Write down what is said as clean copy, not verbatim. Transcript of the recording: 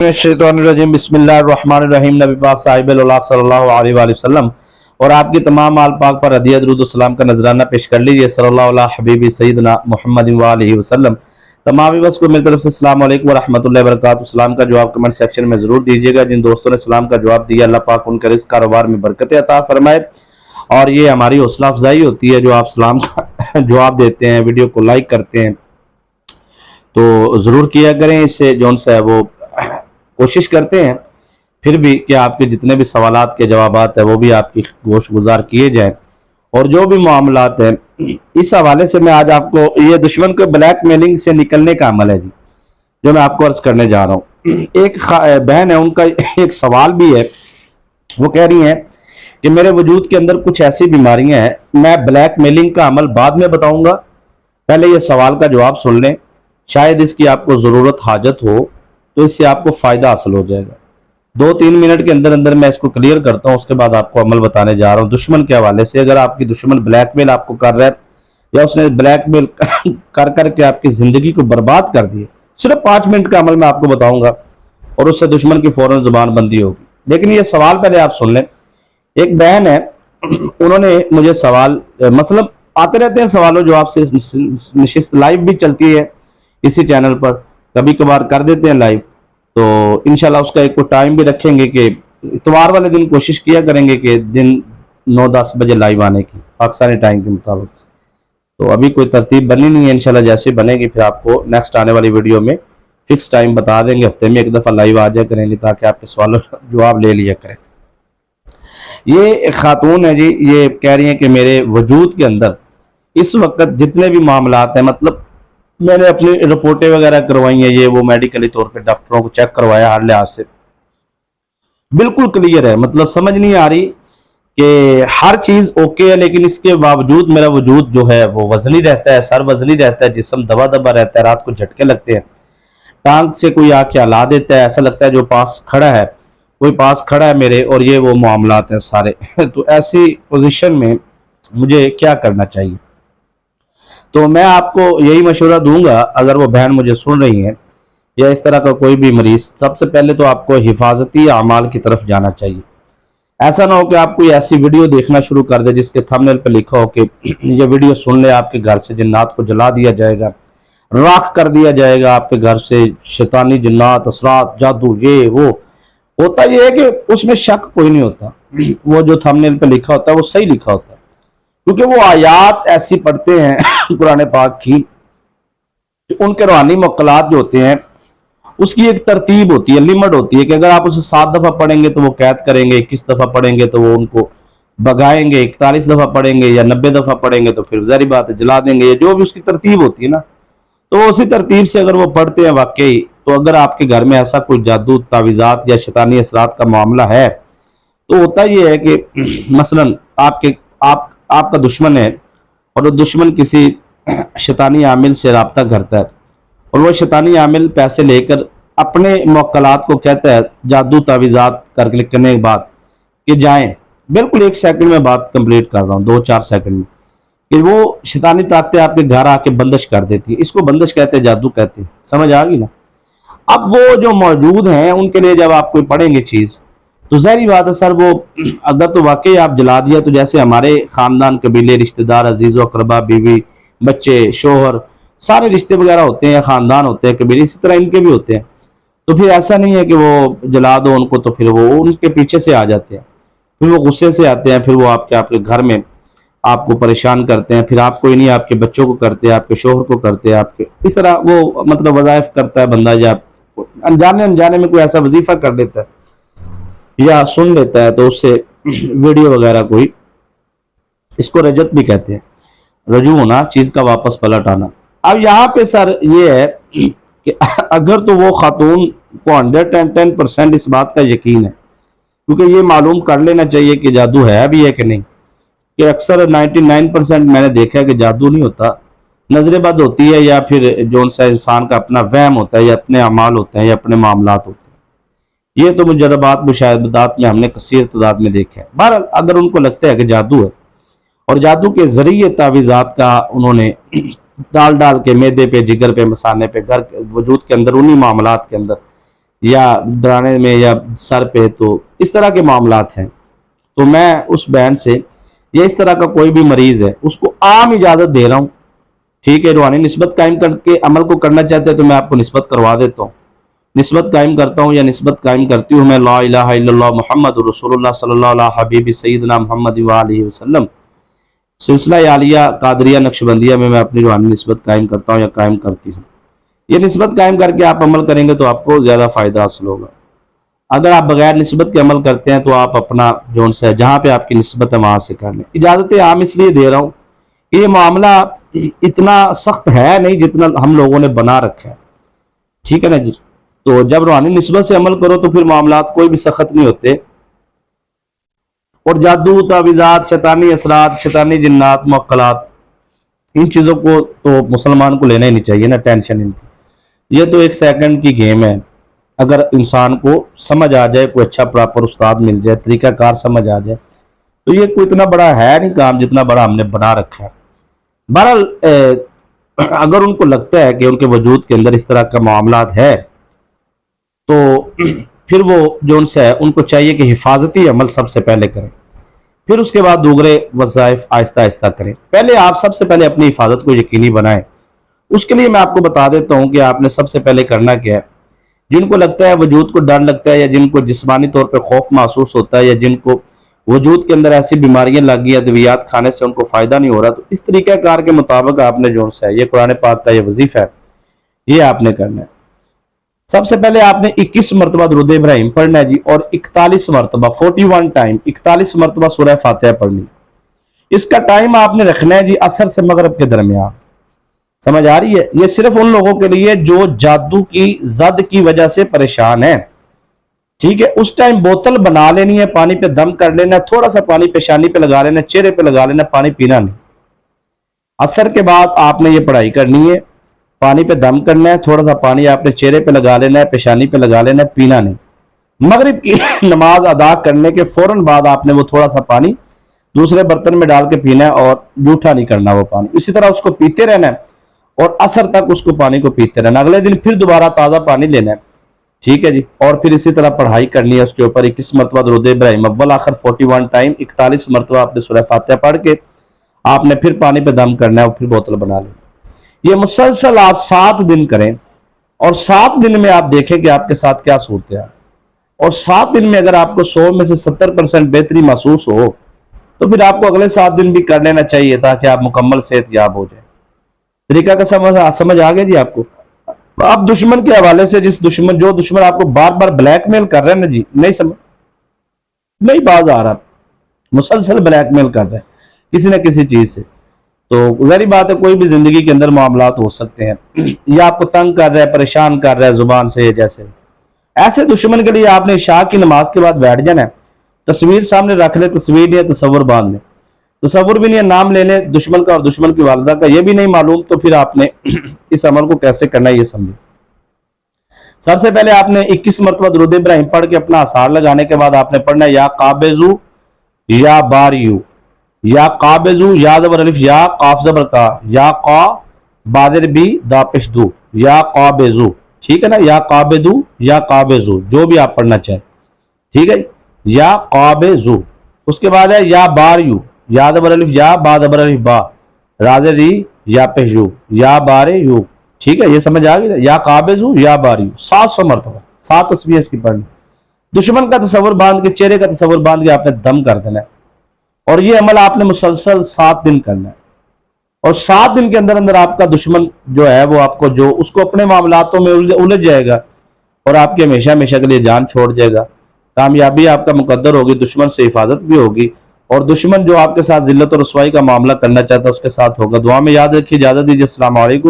बिस्मिल्लाहिर्रहमानिर्रहीम। नबी पाक साहिबुल औलाद सल्लल्लाहु अलैहि वसल्लम और आपकी तमाम आल पाक पर हदिया दुरूद सलाम का नजराना पेश कर लीजिए। सल्लल्लाहु अलैहि हबीबी सय्यदना मुहम्मद व आलिहि वसल्लम। तमाम व्यूअर्स को मेरी तरफ से अस्सलाम वालेकुम व रहमतुल्लाहि व बरकातुहू। सलाम का जवाब कमेंट सेक्शन में जरूर दीजिएगा। जिन दोस्तों ने सलाम का जवाब दिया, अल्लाह पाक उनके रिज़्क़ कारोबार में बरकत अता फरमाए। और ये हमारी हौसला अफजाई होती है जो आप सलाम का जवाब देते हैं, वीडियो को लाइक करते हैं, तो ज़रूर किया करें। इससे जौन सा है वो कोशिश करते हैं फिर भी कि आपके जितने भी सवालात के जवाबात है वो भी आपकी गोश गुजार किए जाएं। और जो भी मामलात हैं, इस हवाले से मैं आज आपको ये दुश्मन को ब्लैक मेलिंग से निकलने का अमल है जी, जो मैं आपको अर्ज करने जा रहा हूँ। एक बहन है, उनका एक सवाल भी है। वो कह रही हैं कि मेरे वजूद के अंदर कुछ ऐसी बीमारियां हैं, मैं ब्लैक मेलिंग का अमल बाद में बताऊंगा, पहले ये सवाल का जवाब सुन लें, शायद इसकी आपको ज़रूरत हाजत हो तो इससे आपको फ़ायदा हासिल हो जाएगा। 2-3 मिनट के अंदर अंदर मैं इसको क्लियर करता हूँ, उसके बाद आपको अमल बताने जा रहा हूँ। दुश्मन के हवाले से, अगर आपकी दुश्मन ब्लैकमेल आपको कर रहा है या उसने ब्लैकमेल कर करके आपकी ज़िंदगी को बर्बाद कर दी, सिर्फ 5 मिनट का अमल मैं आपको बताऊंगा और उससे दुश्मन की फ़ौरन ज़ुबान बंदी होगी। लेकिन ये सवाल पहले आप सुन लें। एक बहन है, उन्होंने मुझे सवाल, मतलब आते रहते हैं सवालों जवाब से निशिस्त, लाइव भी चलती है इसी चैनल पर, कभी कभार कर देते हैं लाइव, तो इंशाल्लाह उसका एक टाइम भी रखेंगे कि इतवार वाले दिन कोशिश किया करेंगे कि दिन 9-10 बजे लाइव आने की, पाकिस्तानी टाइम के मुताबिक। तो अभी कोई तरतीब बनी नहीं है, इंशाल्लाह जैसे बनेगी फिर आपको नेक्स्ट आने वाली वीडियो में फिक्स टाइम बता देंगे। हफ्ते में एक दफ़ा लाइव आ जाया करेंगे ताकि आपके सवालों जवाब ले लिया करें। ये एक खातून है जी, ये कह रही है कि मेरे वजूद के अंदर इस वक्त जितने भी मामलात हैं, मतलब मैंने अपनी रिपोर्टें वगैरह करवाई हैं, ये वो मेडिकली तौर पे डॉक्टरों को चेक करवाया, हर लिहाज से बिल्कुल क्लियर है। मतलब समझ नहीं आ रही कि हर चीज ओके है, लेकिन इसके बावजूद मेरा वजूद जो है वो वजनी रहता है, सर वजनी रहता है, जिस्म दबा दबा रहता है, रात को झटके लगते हैं, टांग से कोई आके हिला देता है, ऐसा लगता है जो पास खड़ा है, कोई पास खड़ा है मेरे, और ये वो मामलात हैं सारे। तो ऐसी पोजीशन में मुझे क्या करना चाहिए? तो मैं आपको यही मशवरा दूंगा, अगर वो बहन मुझे सुन रही है या इस तरह का कोई भी मरीज, सबसे पहले तो आपको हिफाजती अमाल की तरफ जाना चाहिए। ऐसा ना हो कि आप कोई ऐसी वीडियो देखना शुरू कर दे जिसके थंबनेल पे लिखा हो कि ये वीडियो सुन ले, आपके घर से जिन्नात को जला दिया जाएगा, राख कर दिया जाएगा, आपके घर से शैतानी जिन्नात, असरात, जादू, ये वो। होता ये है कि उसमें शक कोई नहीं होता, वो जो थंबनेल पे लिखा होता है वो सही लिखा होता है, क्योंकि वो आयात ऐसी पढ़ते हैं कुरान पाक की, उनके रूहानी मक्कलात जो होते हैं उसकी एक तरतीब होती है, लिमिट होती है कि अगर आप उसे 7 दफा पढ़ेंगे तो वो कैद करेंगे, 21 दफा पढ़ेंगे तो वो उनको भगाएंगे, 41 दफा पढ़ेंगे या 90 दफा पढ़ेंगे तो फिर जारी बात है जला देंगे, जो भी उसकी तरतीब होती है ना, तो उसी तरतीब से अगर वो पढ़ते हैं वाकई, तो अगर आपके घर में ऐसा कोई जादू, तावीज़ात या शैतानी असरात का मामला है, तो होता ये है कि मसलन आपका दुश्मन है और वो दुश्मन किसी शैतानी आमिल से रब्ता करता है और वो शैतानी आमिल पैसे लेकर अपने मौक्कलात को कहता है, जादू तावीज़ात करने के बाद कि जाएं, बिल्कुल 1 सेकंड में बात कंप्लीट कर रहा हूँ, 2-4 सेकंड में, कि वो शैतानी ताकतें आपके घर आके बंदिश कर देती है। इसको बंदिश कहते हैं, जादू कहते हैं। समझ आ गई ना? अब वो जो मौजूद हैं उनके लिए जब आप कोई पढ़ेंगे चीज़, तो ज़ाहिर बात है सर, वो अगर तो वाकई आप जला दिया, तो जैसे हमारे ख़ानदान, कबीले, रिश्तेदार, अजीज़ अक़रबा, बीवी, बच्चे, शोहर, सारे रिश्ते वगैरह होते हैं, ख़ानदान होते हैं, कबीले, इसी तरह इनके भी होते हैं। तो फिर ऐसा नहीं है कि वो जला दो उनको तो फिर वो उनके पीछे से आ जाते हैं, फिर वो गुस्से से आते हैं, फिर वो आपके घर में आपको परेशान करते हैं, फिर आपको ही नहीं आपके बच्चों को करते हैं, आपके शोहर को करते हैं, आपके इस तरह वो मतलब वज़ाइफ करता है बंदा, या अनजाने में कोई ऐसा वजीफा कर लेता है या सुन लेता है, तो उससे वीडियो वगैरह कोई, इसको रजत भी कहते हैं, रजू होना, चीज का वापस पलट आना। अब यहाँ पे सर ये है कि अगर तो वो खातून को 110% इस बात का यकीन है, क्योंकि ये मालूम कर लेना चाहिए कि जादू है भी है कि नहीं, कि अक्सर 99% मैंने देखा है कि जादू नहीं होता, नजरेबद होती है, या फिर जो सा इंसान का अपना वहम होता है, या अपने अमाल होते हैं, या अपने मामलात होते हैं। ये तो मुजरबात मुशाहिदात में हमने कसीर तादाद में देखा है। बहरहाल अगर उनको लगता है कि जादू है और जादू के जरिए तावीज़ात का उन्होंने डाल के मैदे पे, जिगर पे, मसाने पे, घर वजूद के अंदर, उन्हीं मामलात के अंदर या डराने में या सर पे, तो इस तरह के मामलात हैं। तो मैं उस बहन से या इस तरह का कोई भी मरीज है उसको आम इजाजत दे रहा हूँ, ठीक है। रूहानी निस्बत कायम करके अमल को करना चाहते हैं तो मैं आपको निस्बत करवा देता हूँ, निस्बत कायम करता हूँ या निस्बत कायम करती हूँ मैं। ला इलाहा इल्लल्लाह मुहम्मद रसूलुल्लाह सल्लल्लाहु अलैहि हबीबी सैयदना मुहम्मद व आलिहि वसल्लम सिलसिला आलिया कादरिया नक्शबंदिया में मैं अपनी रूहानी निस्बत कायम करता हूँ या कायम करती हूँ। ये निस्बत कायम करके आप अमल करेंगे तो आपको ज़्यादा फ़ायदा हासिल होगा। अगर आप बगैर निस्बत के अमल करते हैं तो आप अपना जोन से जहाँ पे आपकी निस्बत है वहाँ से कर लें। इजाज़त आम इसलिए दे रहा हूँ कि ये मामला इतना सख्त है नहीं जितना हम लोगों ने बना रखा है, ठीक है ना जी। तो जब रूहानी निस्बत से अमल करो तो फिर मामलात कोई भी सख्त नहीं होते। और जादू, तावीज़ात, शैतानी असरात, शैतानी जिन्नात, मुअक्कलात, इन चीज़ों को तो मुसलमान को लेना ही नहीं चाहिए ना, टेंशन इनकी। ये तो एक सेकंड की गेम है। अगर इंसान को समझ आ जाए, कोई अच्छा प्रॉपर उस्ताद मिल जाए, तरीकाकार समझ आ जाए, तो ये कोई इतना बड़ा है नहीं काम जितना बड़ा हमने बना रखा है। बहरहाल अगर उनको लगता है कि उनके वजूद के अंदर इस तरह का मामलात है तो फिर वो जो उनसे है उनको चाहिए कि हिफाजती अमल सबसे पहले करें, फिर उसके बाद दूसरे वज़ाइफ आहिस्ता आहिस्ता करें। पहले आप सबसे पहले अपनी हिफाजत को यकीनी बनाएं। उसके लिए मैं आपको बता देता हूं कि आपने सबसे पहले करना क्या है। जिनको लगता है वजूद को डर लगता है या जिनको जिस्मानी तौर पर खौफ महसूस होता है या जिनको वजूद के अंदर ऐसी बीमारियां लग गई, अद्वियात खाने से उनको फायदा नहीं हो रहा, तो इस तरीक़ाकार के मुताबिक आपने जो है ये कुरान पाक का ये वजीफा है, ये आपने करना है। सबसे पहले आपने 21 मरतबा दुरूद इब्राहिम पढ़ना है जी, और 41 मरतबा 41 टाइम 41 मरतबा सूरह फातिहा पढ़नी। इसका टाइम आपने रखना है जी असर से मगरब के दरमियान। समझ आ रही है? ये सिर्फ उन लोगों के लिए जो जादू की जद की वजह से परेशान है, ठीक है। उस टाइम बोतल बना लेनी है, पानी पे दम कर लेना, थोड़ा सा पानी पेशानी पे लगा लेना, चेहरे पे लगा लेना, पानी पीना नहीं। असर के बाद आपने ये पढ़ाई करनी है, पानी पे दम करना है, थोड़ा सा पानी आपने चेहरे पे लगा लेना है, पेशानी पे लगा लेना है, पीना नहीं। मगरिब की नमाज अदा करने के फौरन बाद आपने वो थोड़ा सा पानी दूसरे बर्तन में डाल के पीना है और जूठा नहीं करना वो पानी। इसी तरह उसको पीते रहना है और असर तक उसको पानी को पीते रहना। अगले दिन फिर दोबारा ताज़ा पानी लेना है, ठीक है जी। और फिर इसी तरह पढ़ाई करनी है उसके ऊपर 21 मरतबा दुरूद इब्राहिम अव्वल आखिर 41 टाइम 41 मरतबा आपने सूरह फातिहा पढ़ के आपने फिर पानी पे दम करना है और फिर बोतल बना लेनी। ये मुसलसल आप 7 दिन करें और 7 दिन में आप देखें कि आपके साथ क्या सूरत है। और 7 दिन में अगर आपको 100 में से 70% बेहतरी महसूस हो तो फिर आपको अगले 7 दिन भी कर लेना चाहिए ताकि आप मुकम्मल सेहतयाब हो जाए। तरीका का समझ आ गया जी आपको? आप दुश्मन के हवाले से जो दुश्मन आपको बार बार ब्लैकमेल कर रहे हैं ना जी, नहीं बाज आ रहा, मुसलसल ब्लैकमेल कर रहे हैं किसी न किसी चीज से, तो जारी बात है कोई भी जिंदगी के अंदर मामलात हो सकते हैं। या आपको तंग कर रहा है, परेशान कर रहा है जुबान से, जैसे ऐसे दुश्मन के लिए आपने इशा की नमाज के बाद बैठ जाना है, तस्वीर सामने रख ले, तस्वीर नहीं है तस्वुर बांध ले, तस्वुर भी नहीं है नाम ले ले दुश्मन का और दुश्मन की वालिदा का, ये भी नहीं मालूम, तो फिर आपने इस अमल को कैसे करना है ये समझिए। सबसे पहले आपने 21 मरतबा दुरूद इब्राहिम पढ़ के अपना आसार लगाने के बाद आपने पढ़ना है या काबेजू या बारियू, या काबेजू या जबर अलिफ या काफ जबर का, या का बादर बी दापिश दू, या काबेजू, ठीक है ना, या काबेदू या काबेजू, जो भी आप पढ़ना चाहें, ठीक है, या काबेजू। उसके बाद है या बारियू, या जबर अलिफ या बा जबर अलिफ बा, राजे री या पेशू, या बारे यू, ठीक है, ये समझ आ गई। या काबेजू या बारियू 700 मरतबा 7 तस्बीह इसकी पढ़नी। दुश्मन का तस्वर बांध के, चेहरे का तस्वर बांध के आपने दम कर देना है और ये अमल आपने मुसलसल 7 दिन करना है। और 7 दिन के अंदर अंदर आपका दुश्मन जो है वो आपको जो उसको अपने मामलातों में उलझ जाएगा और आपकी हमेशा हमेशा के लिए जान छोड़ जाएगा। कामयाबी आपका मुकद्दर होगी, दुश्मन से हिफाजत भी होगी और दुश्मन जो आपके साथ जिल्लत और रुसवाई का मामला करना चाहता है उसके साथ होगा। दुआ में याद रखिए। इजाजत दीजिए। अस्सलाम वालेकुम।